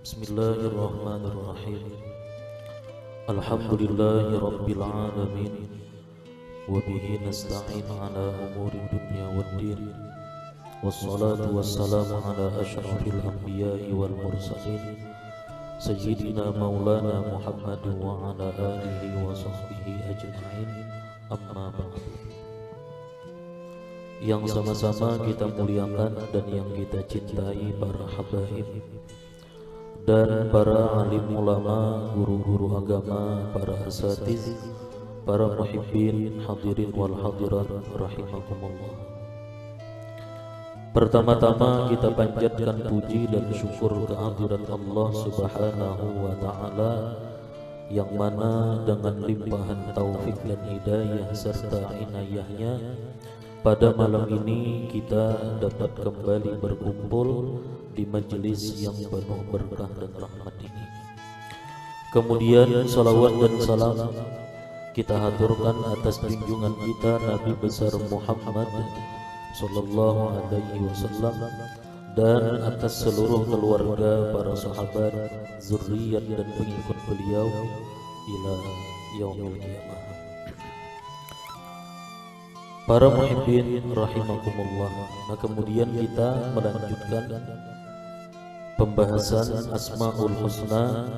Bismillahirrahmanirrahim. Alhamdulillahi rabbil alamin. Wa bihi nasta'in ala umuri dunya waddin. Wassalatu wassalamu ala asyrafil anbiya'i wal mursalin Sayyidina maulana Muhammad wa ala alihi wa sahbihi ajma'in. Amma ba'du. Yang sama-sama kita muliakan dan yang kita cintai para habaib dan para alim ulama, guru-guru agama, para asatiz, para muhibbin, hadirin wal hadirat rahimakumullah. Pertama-tama kita panjatkan puji dan syukur kehadirat Allah Subhanahu wa taala yang mana dengan limpahan taufik dan hidayah serta inayahnya pada malam ini kita dapat kembali berkumpul di majelis yang penuh berkah dan rahmat ini. Kemudian salawat dan salam kita haturkan atas junjungan kita Nabi besar Muhammad sallallahu alaihi wasallam dan atas seluruh keluarga, para sahabat, zuriat dan pengikut beliau ila yaumil qiyamah. Para muhibbin rahimakumullah. Nah, kemudian kita melanjutkan pembahasan Asmaul Husna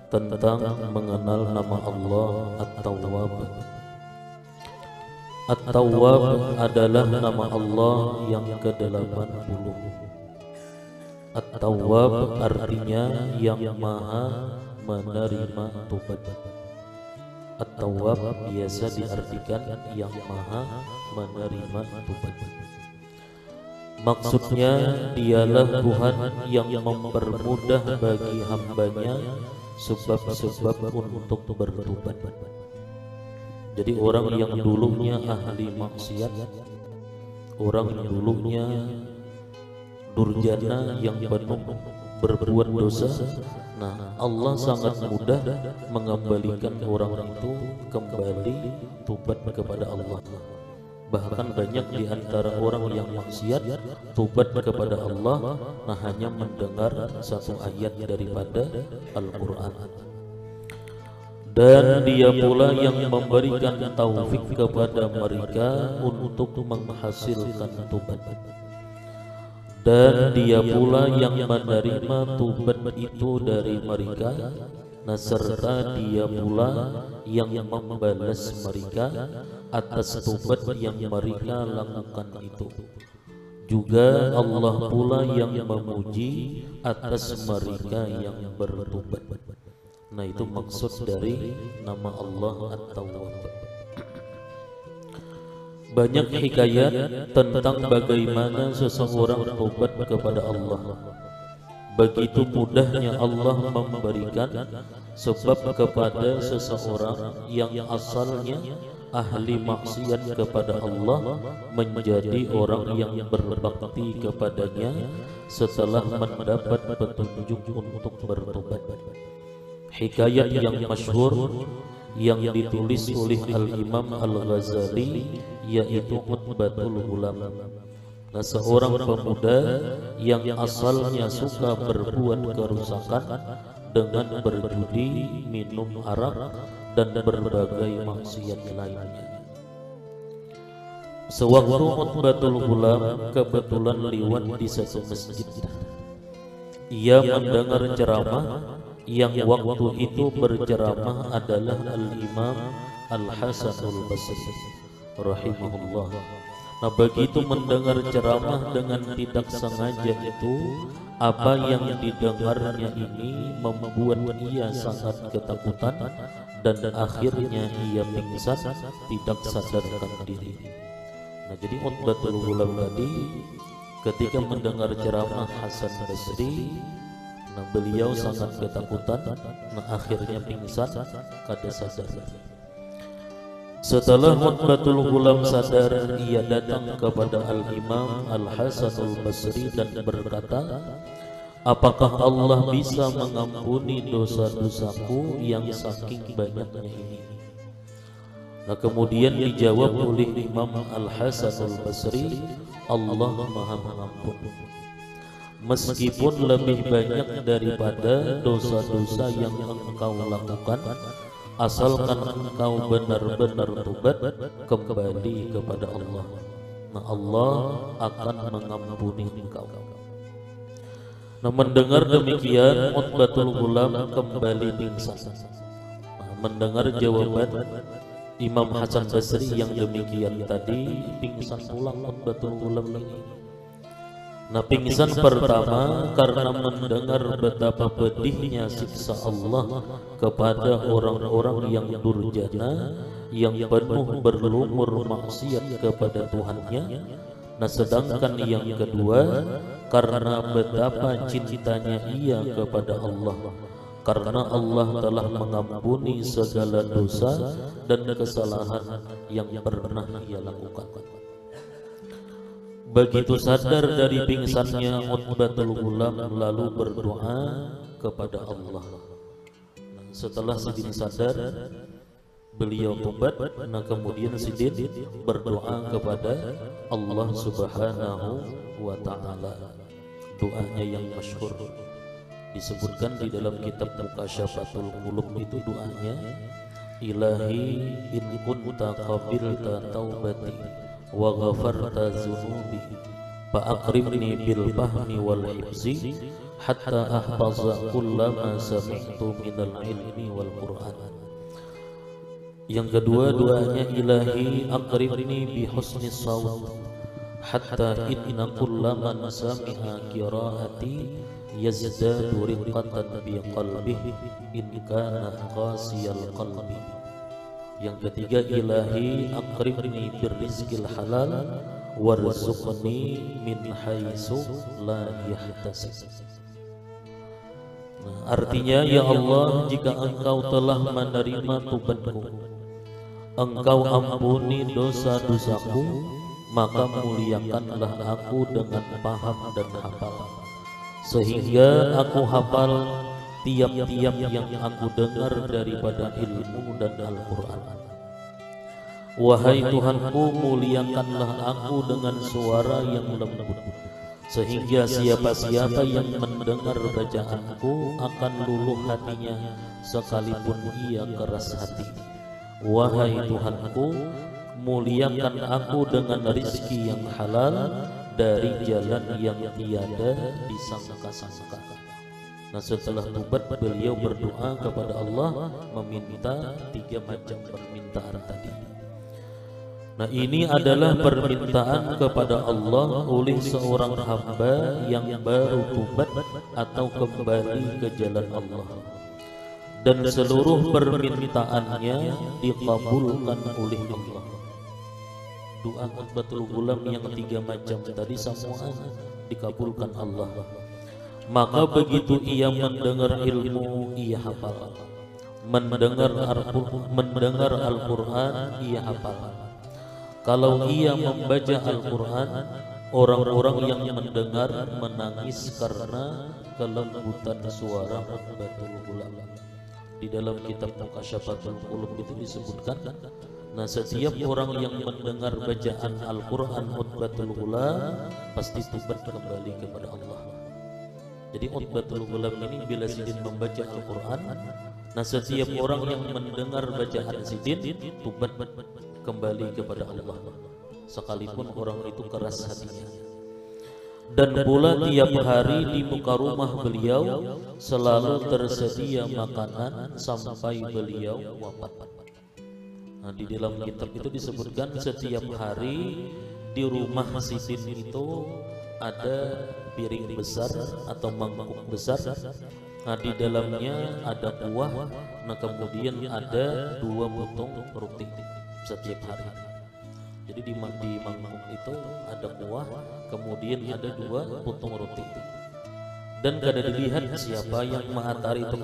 tentang mengenal nama Allah At-Tawwab. At-Tawwab adalah nama Allah yang ke-80. At-Tawwab artinya yang maha menerima tobat. At-Tawwab biasa diartikan yang maha menerima tobat. Maksudnya dialah Tuhan yang mempermudah bagi hambanya sebab-sebab untuk bertobat. Jadi orang yang dulunya ahli maksiat, orang yang dulunya durjana yang penuh berbuat dosa, nah Allah sangat mudah mengembalikan orang itu kembali tobat kepada Allah. Bahkan banyak di antara orang yang maksiat tobat kepada Allah, nah hanya mendengar satu ayat daripada Al-Quran. Dan dia pula yang memberikan taufik kepada mereka untuk menghasilkan tobat. Dan dia pula yang menerima tobat itu dari mereka, nah serta dia pula yang membalas mereka atas tobat yang mereka lakukan itu. Juga Allah pula yang memuji atas mereka yang bertobat. Nah, itu maksud dari nama Allah At-Tawwab. Banyak hikayat tentang bagaimana seseorang tobat kepada Allah. Begitu mudahnya Allah memberikan sebab kepada seseorang yang asalnya ahli maksiat kepada Allah menjadi orang yang berbakti kepadanya setelah mendapat petunjuk untuk bertobat. Hikayat yang masyhur yang ditulis oleh Al-Imam Al-Ghazali yaitu Utbatul Ghulam. Nah, seorang pemuda yang asalnya suka berbuat kerusakan dengan berjudi, minum arak, dan berbagai maksiat lainnya. Sewaktu Utbatul Ghulam kebetulan lewat di satu masjid, ia mendengar ceramah yang waktu itu berceramah adalah Al-Imam Al-Hasanul Basri rahimahullah. Nah, begitu mendengar ceramah dengan tidak sengaja itu, apa yang didengarnya ini membuat ia sangat ketakutan dan akhirnya ia pingsan tidak sadarkan diri. Nah, jadi Utbatul Ghulam tadi ketika mendengar ceramah Hasan Basri, nah beliau sangat ketakutan, nah akhirnya pingsan kada sadar. Setelah Utbatul Ghulam sadar, ia datang kepada Al-Imam Al-Hasanul Basri dan berkata, apakah Allah bisa mengampuni dosa-dosaku yang saking banyaknya ini? Nah, kemudian dijawab oleh Imam Al-Hasanul Basri, Allah Maha Pengampun. meskipun lebih banyak daripada dosa-dosa yang engkau lakukan, asalkan engkau benar-benar tobat kembali kepada Allah. Nah, Allah akan mengampuni engkau. Nah, mendengar demikian, Utbatul Ghulam kembali pingsan. Nah, mendengar jawaban Imam Hasan Basri yang demikian tadi, pingsan pulang Utbatul Ghulam ini. Nah, pingsan pertama karena mendengar betapa pedihnya siksa Allah kepada orang-orang yang durjana, yang penuh berlumur maksiat kepada Tuhannya. Nah, sedangkan yang kedua karena betapa cintanya ia kepada Allah, karena Allah telah mengampuni segala dosa dan kesalahan yang pernah ia lakukan. Begitu sadar dari pingsannya, Utbatul Ghulam lalu berdoa kepada Allah. Setelah Sidin sadar, beliau tobat. Nah, kemudian Sidin berdoa kepada Allah Subhanahu wa Ta'ala. Doanya yang masyhur disebutkan di dalam kitab Mukasyafatul Qulub, itu doanya, Ilahi in kunta qabilta taubati wa ghafarta zunubi fa akrimni bil fahmi wal hifzi hatta ahfaza kullama sami'tu minal ilmi wal qur'an. Yang kedua doanya, Ilahi akrimni bi husni sawt hatta inna kullaman sami'a qiraati yazdadu riqatan bi qalbihi in kana qasiyal qalbi. Yang ketiga, Ilahi akrimni birrizqil halal warzuqni min haitsu la yahtasib. Nah, artinya, ya Allah, jika engkau telah menerima tobatku, engkau ampuni dosa-dosaku, maka muliakanlah aku dengan paham dan hafal, sehingga aku hafal tiap-tiap yang aku dengar daripada ilmu dan Al-Quran. Wahai Tuhanku, muliakanlah aku dengan suara yang lembut, sehingga siapa-siapa yang mendengar bacaanku akan luluh hatinya sekalipun ia keras hati. Wahai Tuhanku, muliakan aku dengan rizki yang halal dari jalan yang tiada disangka-sangka. Nah, setelah tobat beliau berdoa kepada Allah meminta 3 macam permintaan tadi. Nah, ini adalah permintaan kepada Allah oleh seorang hamba yang baru tobat atau kembali ke jalan Allah, dan seluruh permintaannya dikabulkan oleh Allah. Doa Utbatul Ghulam yang 3 macam tadi semua dikabulkan Allah. Maka begitu ia mendengar ilmu, ia hafal. Mendengar Al-Quran, ia hafal. Kalau ia membaca Al-Quran, orang-orang yang mendengar menangis karena kelembutan suara Utbatul Ghulam. Di dalam kitab Mukasyafatul Qulub itu disebutkan, nah, setiap orang yang mendengar bacaan Al-Quran Utbatul Ghulam pasti tobat kembali kepada Allah. Jadi Utbatul Ghulam ini bila Sidin membaca Al-Quran, nah, setiap orang yang mendengar bacaan Sidin tobat kembali kepada Allah, sekalipun orang itu keras hatinya. Dan pula tiap hari di muka rumah beliau selalu tersedia makanan sampai beliau wafat. Nah, di dalam kitab itu disebutkan setiap hari di rumah Sidin itu ada piring besar atau mangkuk besar. Nah, di dalamnya ada kuah. Nah, kemudian ada 2 potong roti setiap hari. Jadi di mangkuk itu ada kuah, kemudian ada 2 potong roti. Dan kada dilihat siapa yang mengantar itu,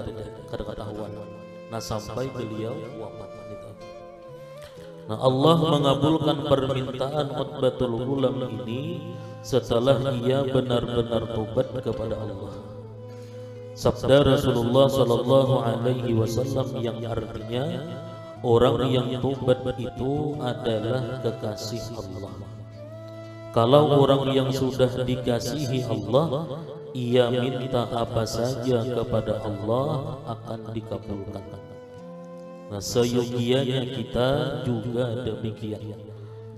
kada ketahuan. Nah, sampai beliau wafat itu. Nah, Allah mengabulkan permintaan Utbatul Ghulam ini setelah ia benar-benar tobat kepada Allah. Sabda Rasulullah sallallahu alaihi wasallam yang artinya, orang yang tobat itu adalah kekasih Allah. Kalau orang yang sudah dikasihi Allah, ia minta apa saja kepada Allah akan dikabulkan. Nah, seyogianya kita juga demikian.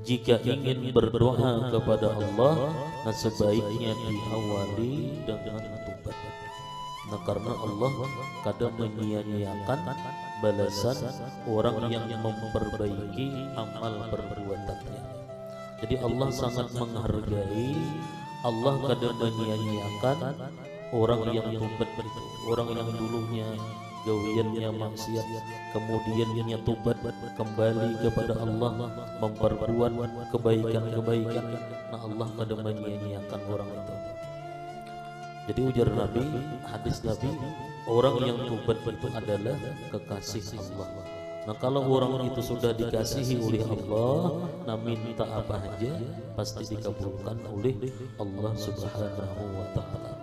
Jika ingin berdoa kepada Allah, nah sebaiknya diawali dengan tobat. Nah, karena Allah kadang menyia-nyiakan balasan orang yang memperbaiki amal perbuatannya. Jadi Allah sangat menghargai, Allah kadang menyia-nyiakan orang yang tobat itu, orang yang dulunya gawiannya maksiat, kemudian dia tobat kembali kepada Allah, memperbuat kebaikan-kebaikan. Nah, Allah kadang menyia-nyiakan orang itu. Jadi ujar Nabi, hadis Nabi, orang yang tobat itu adalah kekasih Allah. Nah, kalau orang itu sudah dikasihi oleh Allah, nah minta apa aja pasti dikabulkan oleh Allah Subhanahu wa Ta'ala.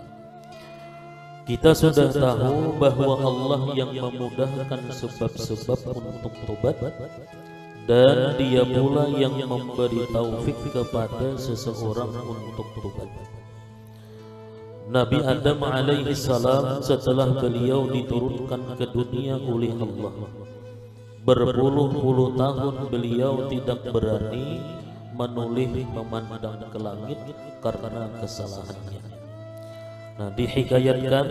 Kita sudah tahu bahwa Allah yang memudahkan sebab-sebab untuk tobat, dan Dia pula yang memberi taufik kepada seseorang untuk tobat. Nabi Adam alaihi salam setelah beliau diturunkan ke dunia oleh Allah, berpuluh-puluh tahun beliau tidak berani menoleh memandang ke langit karena kesalahannya. Nah, dihikayatkan,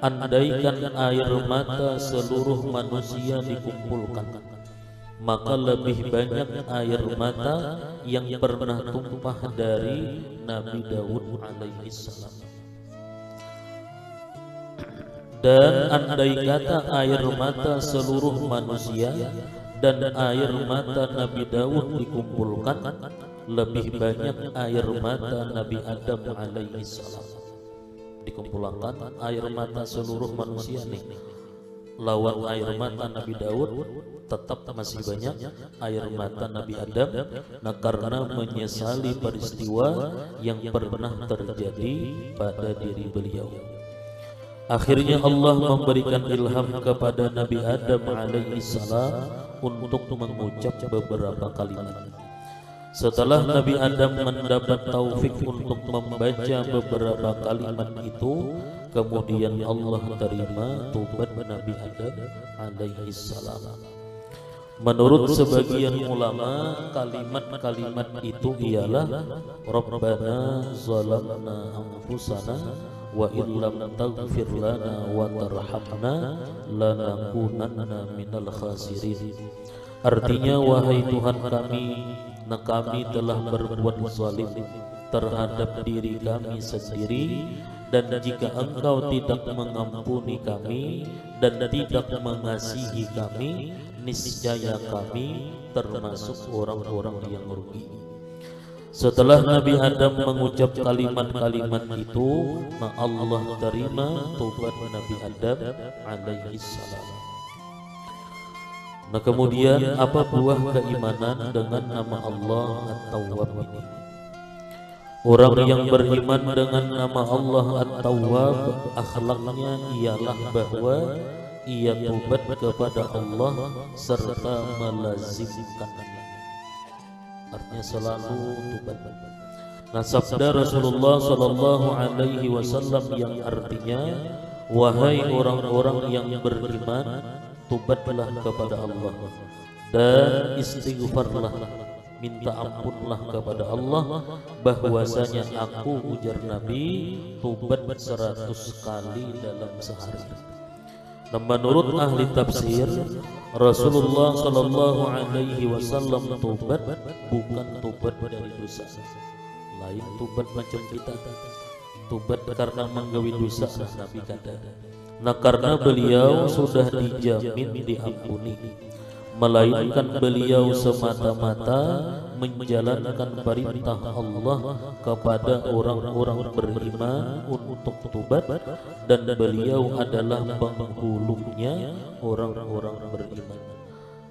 andaikan air mata seluruh manusia dikumpulkan, maka lebih banyak air mata yang pernah tumpah dari Nabi Daud alaihi salam. Dan andai kata air mata seluruh manusia dan air mata Nabi Daud dikumpulkan, lebih banyak air mata Nabi Adam alaihi salam. Dikumpulkan air mata seluruh manusia nih, lawan air mata Nabi Daud, tetap masih banyak air mata Nabi Adam. Nah, karena menyesali peristiwa yang pernah terjadi pada diri beliau, akhirnya Allah memberikan ilham kepada Nabi Adam alaihi salam untuk mengucap beberapa kalimat. Setelah Nabi Adam mendapat taufik untuk membaca beberapa kalimat itu, kemudian Allah terima tobat Nabi Adam alaihi salam. Menurut sebagian ulama, kalimat-kalimat itu ialah Rabbana zalamna anfusana wa illam taghfir lana wa tarhamna lanakunanna minal khasirin. Artinya, wahai Tuhan kami, nah kami telah berbuat zalim terhadap diri kami sendiri, dan jika Engkau tidak mengampuni kami dan tidak mengasihi kami, niscaya kami termasuk orang-orang yang rugi. Setelah Nabi Adam mengucap kalimat-kalimat itu, nah Allah terima tobat Nabi Adam alaihi salam. Nah, kemudian apa buah keimanan dengan nama Allah At-Tawwab ini? Orang yang beriman dengan nama Allah At-Tawwab, akhlaknya ialah bahwa ia tobat kepada Allah serta melazimkannya. Artinya selalu tobat. Nah, sabda Rasulullah sallallahu alaihi wasallam yang artinya, wahai orang-orang yang beriman, tobatlah kepada Allah dan istighfarlah, minta ampunlah kepada Allah, bahwasanya aku, ujar Nabi, tobat 100 kali dalam sehari. Dan menurut ahli tafsir, Rasulullah sallallahu alaihi wasallam tobat bukan tobat dari dosa. Lain tobat macam kita, tobat karena menggawi dosa, Nabi kata. Nah, karena beliau sudah dijamin diampuni, melainkan beliau semata-mata menjalankan perintah Allah kepada orang-orang beriman untuk tobat, dan beliau adalah penghulunya orang-orang beriman.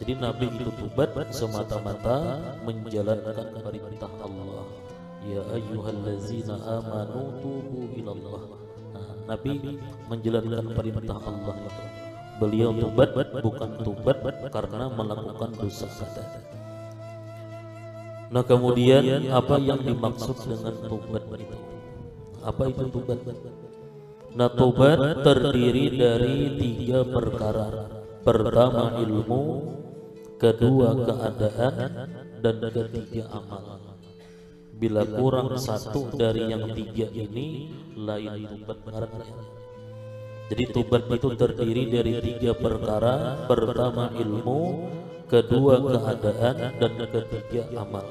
Jadi Nabi itu tobat semata-mata menjalankan perintah Allah. Ya ayyuhallazina amanu tubu ilallah. Nabi menjalankan perintah Allah itu. Beliau tobat bukan tobat karena melakukan dosa kata. Nah, kemudian apa yang dimaksud dengan tobat itu? Apa itu tobat? Nah, tobat terdiri dari 3 perkara. Pertama ilmu, kedua keadaan, dan ketiga amal. Bila kurang satu dari yang 3 ini, lain tobat ngarannya. Jadi tobat itu terdiri dari 3 perkara. Pertama ilmu, kedua keadaan, dan ketiga amal.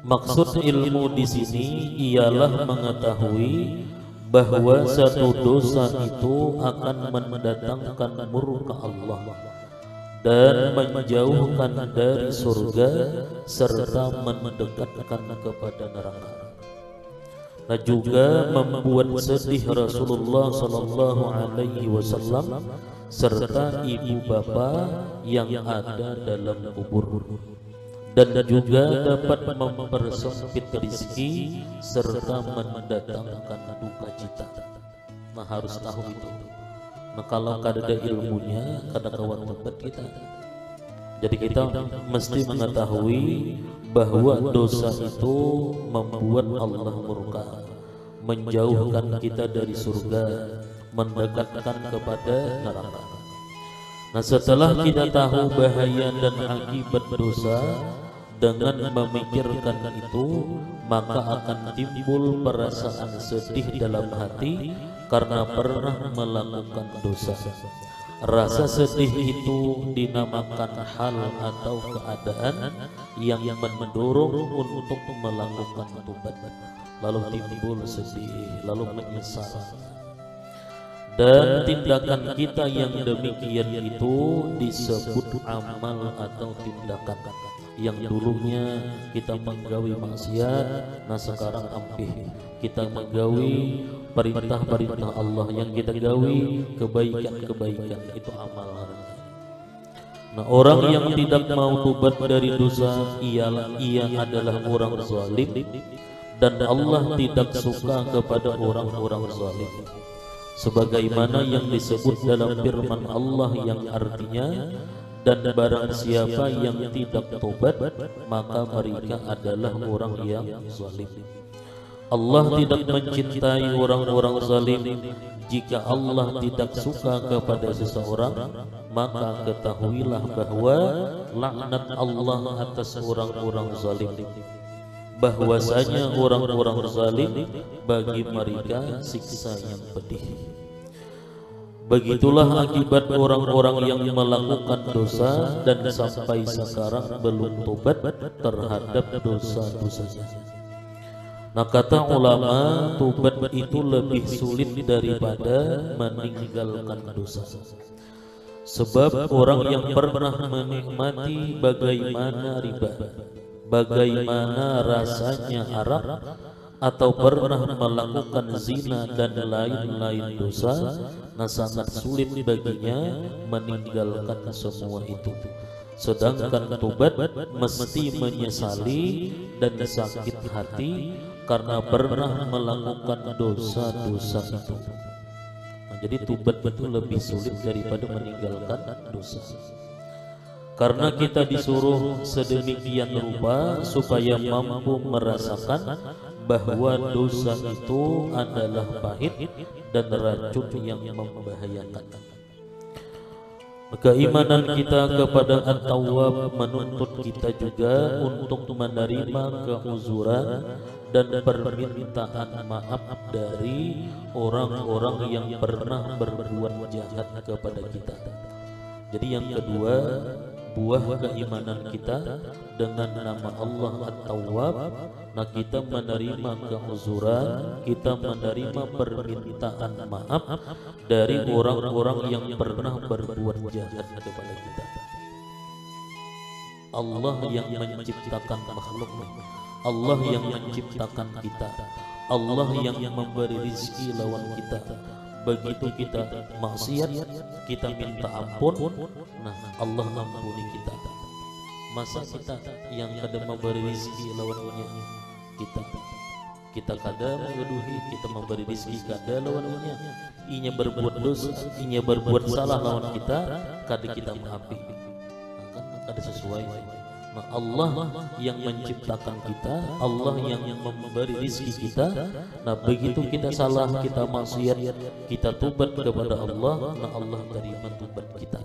Maksud ilmu di sini ialah mengetahui bahwa satu dosa itu akan mendatangkan murka Allah dan menjauhkan dari surga serta mendekatkan kepada neraka. Nah, juga membuat sedih Rasulullah Sallallahu Alaihi Wasallam serta ibu bapa yang ada dalam kubur, dan juga dapat mempersempit rezeki serta mendatangkan duka cita. Nah, harus tahu itu. Nah, kalau kada ada ilmunya, kada kawan tobat kita. Jadi kita mesti mengetahui bahwa dosa itu membuat Allah murka, menjauhkan kita dari surga, mendekatkan kepada neraka. Nah, setelah kita tahu bahaya dan akibat dosa, dengan memikirkan itu, maka akan timbul perasaan sedih dalam hati karena pernah melakukan dosa. Rasa sedih itu dinamakan hal atau keadaan yang mendorong untuk melakukan tobat. Lalu timbul sedih, lalu menyesal. Dan tindakan kita yang demikian itu disebut amal atau tindakan. Yang dulunya kita menggawi maksiat, nah sekarang ampih kita menggawi perintah-perintah Allah. Yang kita gawi kebaikan-kebaikan, itu amal. Nah, orang yang tidak mau tobat dari dosa ia adalah orang zalim, dan Allah tidak suka kepada orang-orang zalim. Sebagaimana yang disebut dalam firman Allah yang artinya, dan barang siapa yang tidak tobat, maka mereka adalah orang yang zalim. Allah tidak mencintai orang-orang zalim. Jika Allah tidak suka kepada seseorang, maka ketahuilah bahwa laknat Allah atas orang-orang zalim. Bahwasanya orang-orang zalim bagi mereka siksa yang pedih. Begitulah akibat orang-orang yang melakukan dosa dan sampai sekarang belum tobat terhadap dosa-dosanya. Nah, kata ulama, tobat itu lebih sulit daripada meninggalkan dosa. Sebab orang yang pernah menikmati bagaimana riba, bagaimana rasanya arak, atau pernah melakukan zina dan lain-lain dosa, nah sangat sulit baginya meninggalkan semua itu. Sedangkan tobat mesti menyesali dan sakit hati karena pernah melakukan dosa-dosa itu. Nah, jadi tobat itu lebih sulit daripada meninggalkan dosa. Karena kita disuruh sedemikian rupa supaya mampu merasakan bahwa dosa itu adalah pahit dan racun yang membahayakan. Keimanan kita kepada At-Tawwab menuntut kita juga untuk menerima keuzuran dan permintaan maaf dari orang-orang yang pernah berbuat jahat kepada kita. Jadi yang kedua, buah keimanan kita dengan nama Allah At-Tawwab, nah kita menerima keuzuran, kita menerima permintaan maaf dari orang-orang yang pernah berbuat jahat kepada kita. Allah yang menciptakan makhluk, Allah yang menciptakan kita, Allah yang memberi rezeki lawan kita. Begitu kita maksiat, kita minta ampun, nah Allah ampuni kita. Masa kita yang kadang memberi rezeki lawannya kita kadang mengeduhi, kita memberi rezeki kadang lawannya, inya berbuat dosa, inya berbuat salah lawan kita, kadang kita mengampuni. Nah, kan kada sesuai. Nah, Allah yang menciptakan kita, Allah yang memberi rezeki kita. Nah, begitu kita salah, kita maksiat, kita tobat kepada Allah, nah Allah terima tobat kita.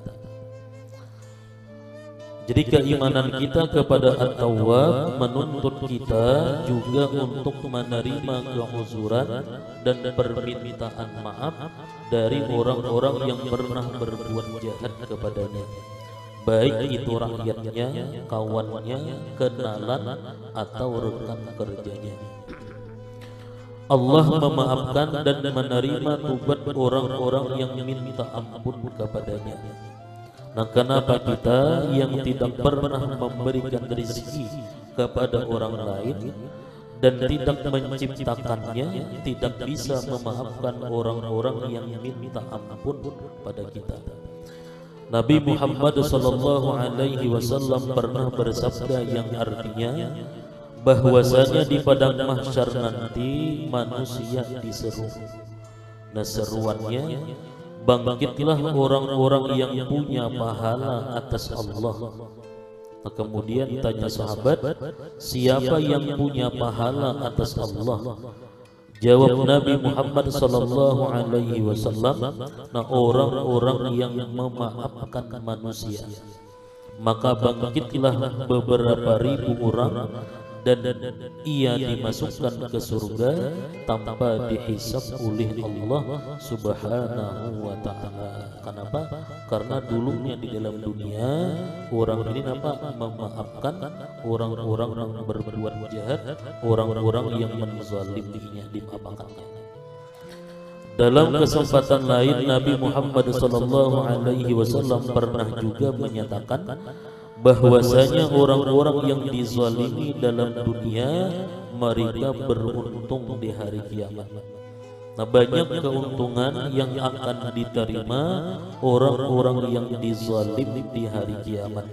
Jadi keimanan kita kepada At-Tawwab menuntut kita juga untuk menerima keuzuran dan permintaan maaf dari orang-orang yang pernah berbuat jahat kepadanya, baik itu rakyatnya, kawannya, kenalan, atau rekan kerjanya. Allah memaafkan dan menerima tobat orang-orang yang minta ampun kepadanya. Nah, kenapa kita yang tidak pernah memberikan rezeki kepada orang lain dan tidak menciptakannya, tidak bisa memaafkan orang-orang yang minta ampun pada kita? Nabi Muhammad SAW pernah bersabda yang artinya bahwasanya di padang mahsyar nanti manusia diseru. Nah, seruannya, bangkitlah orang-orang yang punya pahala atas Allah. Nah, kemudian tanya sahabat, siapa yang punya pahala atas Allah? Jawab Nabi Muhammad SAW, nah orang-orang yang memaafkan manusia. Maka bangkitlah beberapa ribu orang dan ia dimasukkan ke surga tanpa dihisab oleh Allah Subhanahu wa ta'ala. Kenapa? Karena dulunya di dalam dunia orang ini memaafkan orang-orang yang berbuat jahat, orang-orang yang menzaliminya dimaafkannya. Dalam kesempatan lain Nabi Muhammad SAW pernah juga menyatakan bahwasanya orang-orang yang dizalimi dalam dunia mereka beruntung di hari kiamat. Nah, banyak keuntungan yang akan diterima orang-orang yang dizalim di hari kiamat,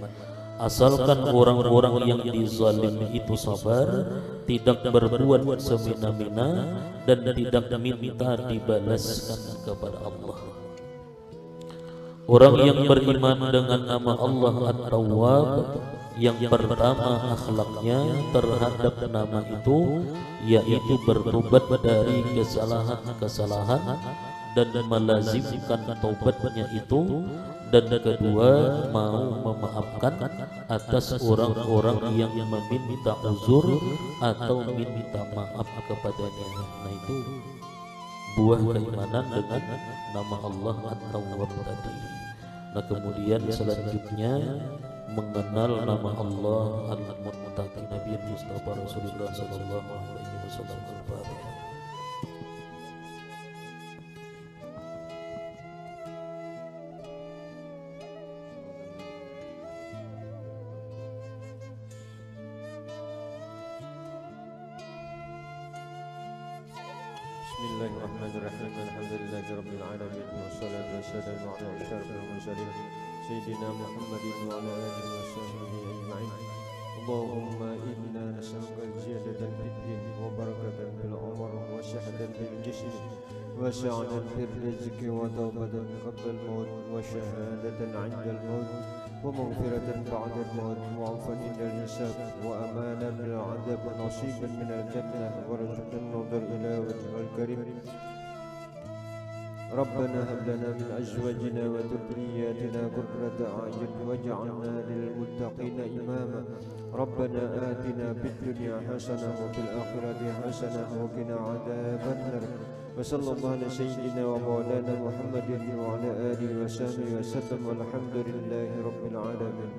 asalkan orang-orang yang dizalim itu sabar, tidak berbuat semena-mena, dan tidak minta dibalaskan kepada Allah. Orang yang beriman dengan nama Allah At-Tawwab, yang pertama akhlaknya terhadap nama itu yaitu bertobat dari kesalahan-kesalahan dan melazimkan taubatnya itu, dan kedua mau memaafkan atas orang-orang yang meminta uzur atau minta maaf kepadanya. Nah, itu buah keimanan dengan nama Allah At-Tawwab tadi. Nah, kemudian selanjutnya mengenal nama Allah Al-Muttaqi, Nabi Mustafa Rasulullah sallallahu alaihi wasallam. Al-Fatihah. Bismillahirrahmanirrahim. Alhamdulillahi rabbil alamin wassalatu wassalamu ala asyrafil mursalin sayyidina Muhammadin wa ala alihi washabbihi ajma'in. Allahumma inna nas'aluka ziyadatan fid din wa barakatan fil umr wa syahadatan fil jism wa sa'atan fil rizqi wa tawbatan qabla al-maut wa syahadatan 'inda al-maut wa maghfiratan ba'da al-maut wa 'afwan 'inda al-hisab wa amanan min al-'adab wa nasiban min al-jannah wa rizqan nadhar ila wajhil karim. ربنا هب لنا من أزواجنا وذرياتنا قرة أعين واجعلنا للمتقين إماما. ربنا آتنا في الدنيا حسنة وفي الآخرة حسنة وقنا عذاب النار. وصلى الله على سيدنا ومولانا محمد وعلى آله وصحبه وسلم والحمد لله رب العالمين.